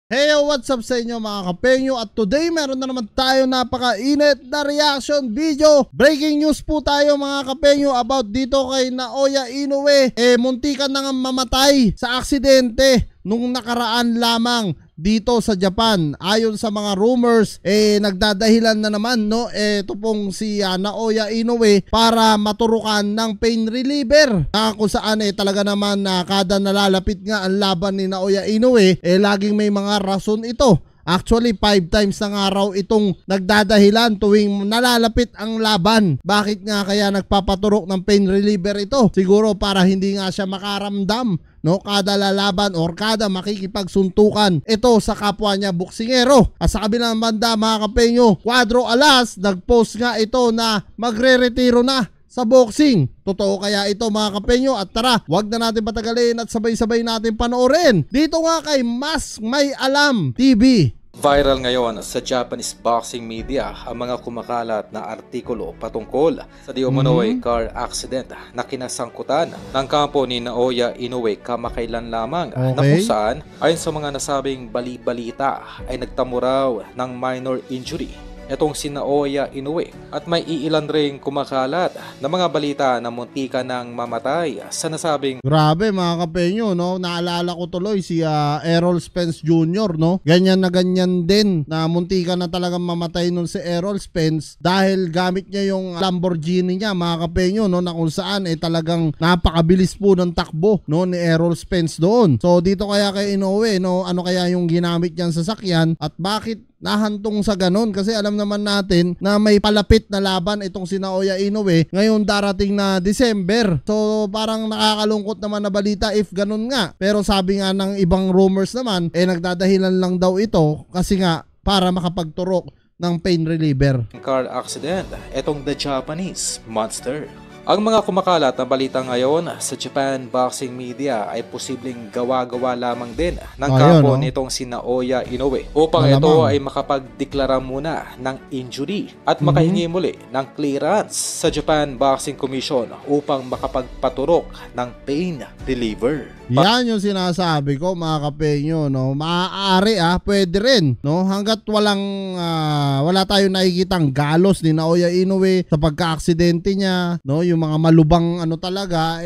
Hey, what's up sa inyo mga kapenyo? At today meron na naman tayo napakainit na reaction video. Breaking news po tayo mga kapenyo about dito kay Naoya Inoue. Muntikan na nga mamatay sa aksidente nung nakaraan lamang dito sa Japan. Ayon sa mga rumors, nagdadahilan na naman ito pong si Naoya Inoue para maturukan ng pain reliever. Kung saan talaga naman kada nalalapit nga ang laban ni Naoya Inoue, laging may mga rason ito. Actually, 5 times na nga raw itong nagdadahilan tuwing nalalapit ang laban. Bakit nga kaya nagpapaturok ng pain reliever ito? Siguro para hindi nga siya makaramdam kada lalaban or kada makikipagsuntukan ito sa kapwa niya boksingero. At sa kabilang banda mga kapenyo, Cuadro Alas nagpost nga ito na magre-retiro na sa boxing. Totoo kaya ito mga kapenyo? At tara, wag na natin patagalin at sabay-sabay natin panoorin dito nga kay Mas May Alam TV. Viral ngayon sa Japanese boxing media ang mga kumakalat na artikulo patungkol sa di umano'y car accident na kinasangkutan ng kampo ni Naoya Inoue kamakailan lamang, na kung saan ayon sa mga nasabing bali-balita ay nagtamo raw ng minor injury itong si Naoya Inoue at may iilan ring kumakalat na mga balita na muntika ng mamatay sa nasabing. Grabe mga kapenyo, naalala ko tuloy si Errol Spence Jr. Ganyan na ganyan din na muntika na talagang mamatay nun si Errol Spence dahil gamit niya yung Lamborghini niya mga kapenyo, na kung saan talagang napakabilis po ng takbo ni Errol Spence doon. So dito kaya kay Inoue, ano kaya yung ginamit niyang sasakyan at bakit nahantong sa ganun? Kasi alam naman natin na may palapit na laban itong si Naoya Inoue ngayon darating na December. So parang nakakalungkot naman na balita if ganun nga. Pero sabi nga ng ibang rumors naman, nagdadahilan lang daw ito kasi nga para makapagturok ng pain reliever. Car accident, itong the Japanese monster. Ang mga kumakalat na balita ngayon sa Japan boxing media ay posibleng gawa-gawa lamang din ng kampo nitong si Naoya Inoue upang ito ay makapagdeklara muna ng injury at makahingi muli ng clearance sa Japan Boxing Commission upang makapagpaturok ng pain reliever. Yan yung sinasabi ko mga kapenyo, maaari pwede rin, hanggat wala tayong nakikitang galos ni Naoya Inoue sa pagka-aksidente niya, yung mga malubang talaga,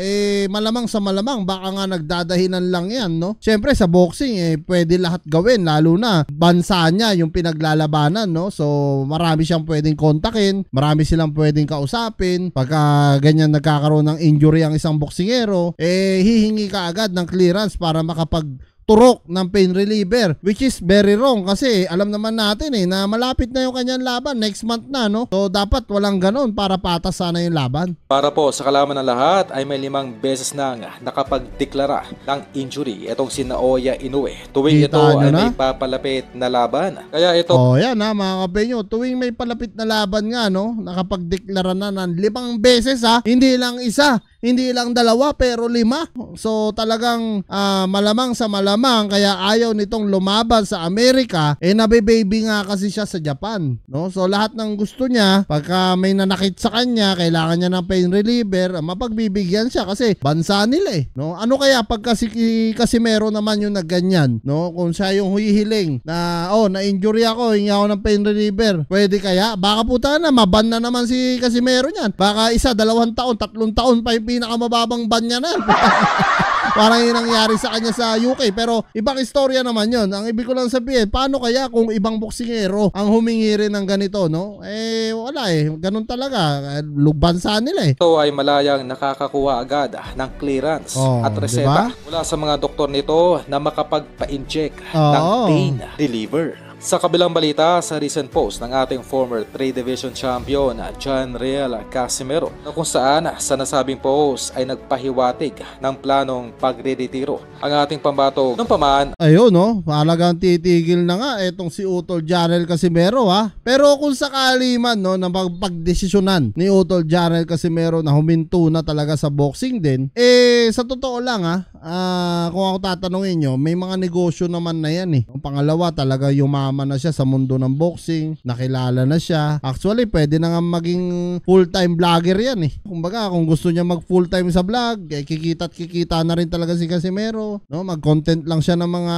malamang sa malamang baka nga nagdadahilan lang yan, Siyempre sa boxing pwede lahat gawin, lalo na bansa niya yung pinaglalabanan, So marami siyang pwedeng kontakin, marami silang pwedeng kausapin. Pagka ganyan nagkakaroon ng injury ang isang boksingero, hihingi ka agad ng clearance para makapagturok ng pain reliever, which is very wrong kasi alam naman natin na malapit na yung kanyang laban, next month na, So dapat walang ganon para patas sana yung laban. Para po sa kalaman ng lahat ay may 5 beses nang nakapagdeklara ng injury itong si Naoya Inoue tuwing ito ay may papalapit na laban. Kaya ito yan mga kapenyo, tuwing may palapit na laban nga, nakapagdeklara na ng 5 beses hindi lang isa, hindi lang 2 pero 5. So talagang malamang sa malamang kaya ayaw nitong lumaban sa Amerika, nabe-baby nga kasi siya sa Japan, So lahat ng gusto niya, pagka may nanakit sa kanya, kailangan niya ng pain reliever, mapagbibigyan siya kasi bansa nila Ano kaya pag Casimero naman yung nagganyan, Kung siya yung huihiling na na-injury ako, hingi ako ng pain reliever, pwede kaya? Baka puta na maban na naman si Casimero niyan. Baka 1, 2 taon, 3 taon pa yung pinakamababang ban niya na. Parang yung nangyari sa kanya sa UK. Pero ibang istorya naman yun. Ang ibig ko lang sabihin, paano kaya kung ibang boksingero ang humingi rin ng ganito, wala ganun talaga. Bansa nila Ito ay malayang nakakakuha agad ng clearance at reseta mula sa mga doktor nito na makapagpa-inject ng pain reliever. Sa kabilang balita, sa recent post ng ating former 3 Division Champion John Riel Casimero, na kung saan sa nasabing post ay nagpahiwatig ng planong pagre-retiro ang ating pambato ng pamaan. Ayun talagang titigil na nga itong si Utol Janel Casimero Pero kung sakali man na pagdesisyonan ni Utol Janel Casimero na huminto na talaga sa boxing din, sa totoo lang kung ako tatanungin nyo, may mga negosyo naman na yan eh. Ang pangalawa, talaga yumaman na siya sa mundo ng boxing, nakilala na siya. Actually, pwede na nga maging full-time vlogger yan eh. Kumbaga, kung gusto niya mag full-time sa vlog, kikita na rin talaga si Casimero. No? Mag-content lang siya ng mga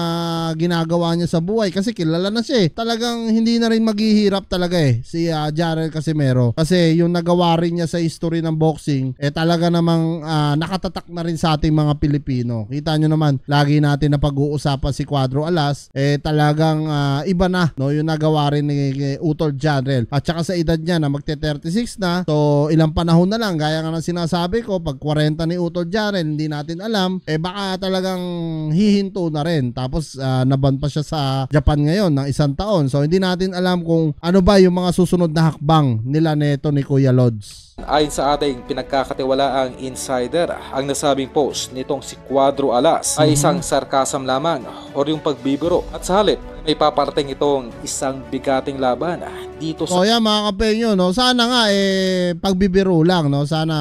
ginagawa niya sa buhay kasi kilala na siya eh. Talagang hindi na rin maghihirap talaga eh si Jarrell Casimero. Kasi yung nagawa rin niya sa history ng boxing, talaga namang nakatatak na rin sa ating mga Pilipino. Kita nyo naman, lagi natin na pag-uusapan si Cuadro Alas, talagang iba na, no, yung nagawa rin ni Utol Jarrell. At saka sa edad niya na magte-36 na, so ilang panahon na lang, gaya nga ng sinasabi ko, pag 40 ni Utol Jarrell, hindi natin alam, baka talagang hihinto na rin. Tapos naban pa siya sa Japan ngayon ng 1 taon. So hindi natin alam kung ano ba yung mga susunod na hakbang nila neto ni Kuya Lods. Ayon sa ating pinagkakatiwalaang insider, ang nasabing post nitong si Cuadro Alas ay isang sarkasam lamang o yung pagbibiro, at sa halip may paparating itong isang bigating laban dito sa... So yan mga kapenyo, no? Sana nga pagbibiro lang, no? Sana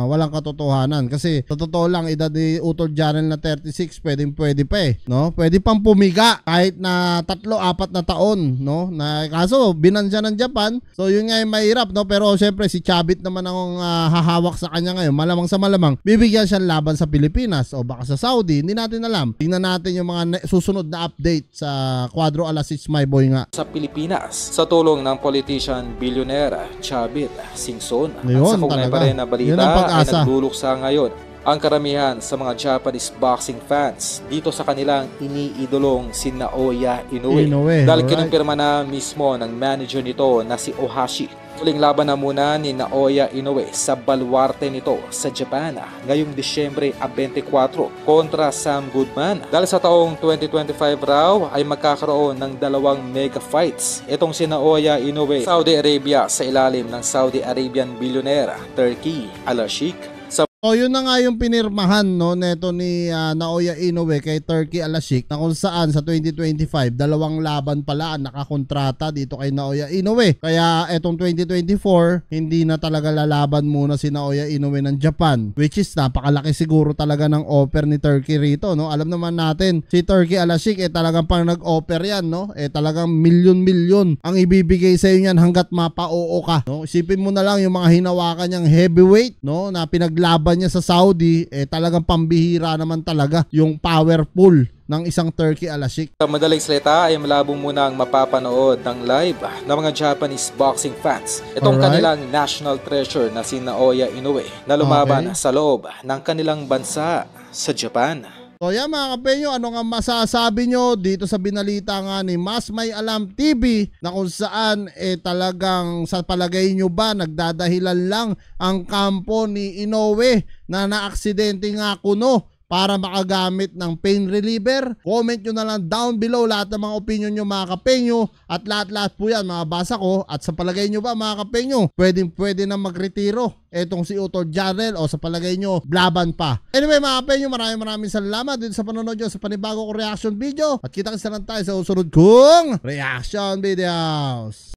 walang katotohanan kasi sa totoo lang, edad ni Utol Jarrell na 36, pwede pa eh, no? Pwede pang pumiga kahit na 3-4 na taon, no? Kaso binansya ng Japan, so yun nga yung mahirap, no? Pero syempre si Chavit naman ang hahawak sa kanya ngayon. Malamang sa malamang bibigyan siya laban sa Pilipinas o baka sa Saudi, hindi natin alam. Tingnan natin yung mga susunod na update sa Cuadro Alas, it's my boy nga sa Pilipinas sa tulong ng politician billionaire Chavit Singson. Yun, sa kaugnay pa rin na balita ay nagluluksa ngayon ang karamihan sa mga Japanese boxing fans dito sa kanilang iniidolong si Naoya Inoue. Dahil kinumpirma na mismo ng manager nito na si Ohashi. Huling laban na muna ni Naoya Inoue sa baluarte nito sa Japan ngayong Disyembre 24 kontra Sam Goodman. Dahil sa taong 2025 raw ay magkakaroon ng 2 mega fights. Itong si Naoya Inoue Saudi Arabia sa ilalim ng Saudi Arabian billionaire Turki Al-Sheikh. O yun na nga yung pinirmahan, no, neto ni Naoya Inoue kay Turki Al-Sheikh, na kung saan sa 2025 2 laban pala ang nakakontrata dito kay Naoya Inoue. Kaya etong 2024 hindi na talaga lalaban muna si Naoya Inoue ng Japan, which is napakalaki siguro talaga ng offer ni Turki rito, no. Alam naman natin si Turki Al-Sheikh talagang pang nag-offer yan, no, talagang milyon-milyon ang ibibigay sa iyo yan hanggat mapa-oo ka, no. Isipin mo na lang yung mga hinawakan niyang heavyweight, no, na pinaglaban niya sa Saudi, talagang pambihira naman talaga yung powerful ng isang Turki Al-Sheikh. Sa madaling salita ay malabong muna ang mapapanood ng live ng mga Japanese boxing fans. Itong kanilang national treasure na si Naoya Inoue na lumaban sa loob ng kanilang bansa sa Japan. So yan mga kapenyo, ano nga masasabi nyo dito sa binalita nga ni Mas May Alam TV na kung saan talagang sa palagay nyo ba nagdadahilan lang ang kampo ni Inoue na naaksidente nga kuno para makagamit ng pain reliever? Comment nyo na lang down below lahat ng mga opinion nyo mga kapenyo, at lahat po yan mabasa ko. At sa palagay nyo ba mga kapenyo, pwede na magretiro etong si Utol Jarrell, o sa palagay nyo blaban pa? Anyway mga kapenyo, maraming salamat dito sa panonood nyo sa panibago kong reaction video, at kita-kita lang tayo sa susunod kong reaction videos.